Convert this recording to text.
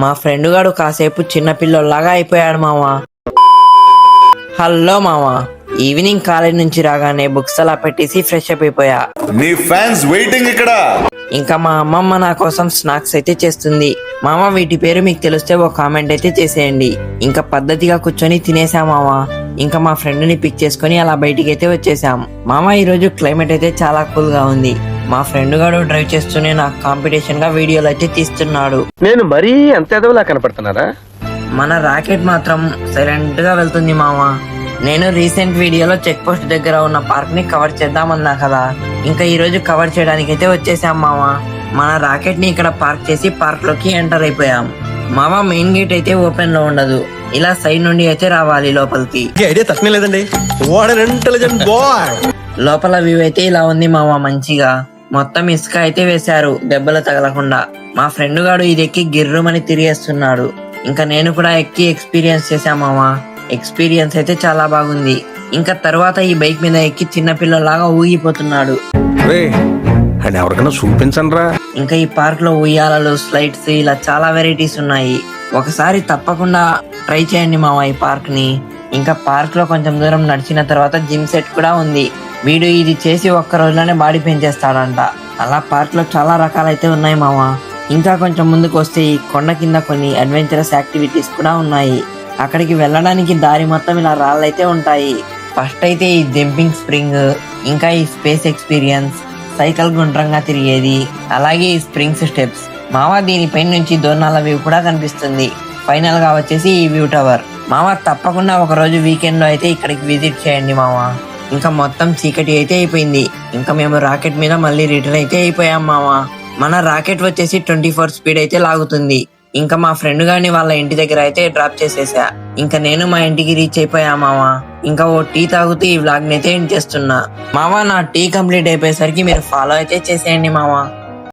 మా ఫ్రెండ్ గాడు కాసేపు చిన్న పిల్లోలాగా అయిపోయాడు మావా. హలో మావా, ఈవినింగ్ కాలేజ్ నుంచి రాగానే బుక్స్ అలా పెట్టేసి ఫ్రెష్ అప్ అయిపోయా. నీ ఫ్యాన్స్ వెయిటింగ్ ఇక్కడ. ఇంకా మా అమ్మమ్మ నా కోసం స్నాక్స్ అయితే చేస్తుంది. మామ వీటి పేరు మీకు తెలిస్తే ఒక కామెంట్ అయితే చేసేయండి. ఇంకా పద్ధతిగా కూర్చొని తినేసా మావా. ఇంకా మా ఫ్రెండ్ ని పిక్ చేసుకుని అలా బయటికి అయితే వచ్చేసాం. మామ ఈ రోజు క్లైమేట్ అయితే చాలా కూల్ గా ఉంది. మా ఫ్రెండ్ గాడు డ్రైవ్ చేస్తూనే నాకు కాంపిటీషన్ గా వీడియోలు అయితే తీస్తున్నాడు. నేను మరీ అంత ఎదవలా కనపడుతున్నారా? మన రాకెట్ మాత్రం సైలెంట్ గా వెళ్తుంది మామ. నేను రీసెంట్ వీడియోలో చెక్ పోస్ట్ దగ్గర ఉన్న పార్క్ ని కవర్ చేద్దామన్నా కదా, ఇంకా ఈ రోజు కవర్ చేయడానికి అయితే వచ్చేసాం మామ. మన రాకెట్ ని ఇక్కడ పార్క్ చేసి పార్క్ లోకి ఎంటర్ అయిపోయాం. మామ మెయిన్ గేట్ అయితే ఓపెన్ లో ఉండదు, ఇలా సైడ్ నుండి అయితే రావాలి లోపలికి. ఐడియా తక్కువ లేదండి. What an intelligent boy. లోపల వ్యూ అయితే ఇలా ఉంది మామ. మంచిగా మొత్తం ఇసుక అయితే వేశారు దెబ్బలు తగలకుండా. మా ఫ్రెండ్ గాడు ఇది ఎక్కి గిర్రుమని తిరిగేస్తున్నాడు. ఇంకా నేను కూడా ఎక్కి ఎక్స్పీరియన్స్ చేశా మామ. ఎక్స్పీరియన్స్ అయితే చాలా బాగుంది. ఇంకా తర్వాత ఈ బైక్ మీద ఎక్కి చిన్న పిల్లలాగా ఊగిపోతున్నాడు. ఎవరికైనా చూపించండి రా. ఇంకా ఈ పార్క్ లో ఉయ్యాలలు, స్లైడ్స్ ఇలా చాలా వెరైటీస్ ఉన్నాయి. ఒకసారి తప్పకుండా ట్రై చేయండి మామ ఈ పార్క్ ని. ఇంకా పార్క్ లో కొంచెం దూరం నడిచిన తర్వాత జిమ్ సెట్ కూడా ఉంది. వీడు ఇది చేసి ఒక్క రోజులోనే బాడీ పెంచేస్తాడంట. అలా పార్క్ లో చాలా రకాలైతే ఉన్నాయి మామ. ఇంకా కొంచెం ముందుకు వస్తే ఈ కొండ కింద కొన్ని అడ్వెంచరస్ యాక్టివిటీస్ కూడా ఉన్నాయి. అక్కడికి వెళ్ళడానికి దారి మొత్తం ఇలా రాళ్ళైతే ఉంటాయి. ఫస్ట్ అయితే ఈ జంపింగ్ స్ప్రింగ్, ఇంకా ఈ స్పేస్ ఎక్స్పీరియన్స్, సైకిల్ గుండ్రంగా తిరిగేది, అలాగే ఈ స్ప్రింగ్స్ స్టెప్స్. మామ దీనిపై నుంచి దోర్నాల వ్యూ కూడా కనిపిస్తుంది. ఫైనల్ గా వచ్చేసి ఈ వ్యూ టవర్. మామ తప్పకుండా ఒక రోజు వీకెండ్ లో అయితే ఇక్కడికి విజిట్ చేయండి మామ. ఇంకా మొత్తం చీకటి అయితే అయిపోయింది. ఇంకా మేము రాకెట్ మీద మళ్ళీ రిటర్న్ అయితే అయిపోయాం మామ. మన రాకెట్ వచ్చేసి 24 స్పీడ్ అయితే లాగుతుంది. ఇంకా మా ఫ్రెండ్ గారిని వాళ్ళ ఇంటి దగ్గర అయితే డ్రాప్ చేసేసా. ఇంకా నేను మా ఇంటికి రీచ్ అయిపోయా మామ. ఇంకా ఓ టీ తాగుతూ ఈ వ్లాగ్ ని అయితే ఎండ్ చేస్తున్నా. మామ నా టీ కంప్లీట్ అయిపోయేసరికి మీరు ఫాలో అయితే చేసేయండి మామ.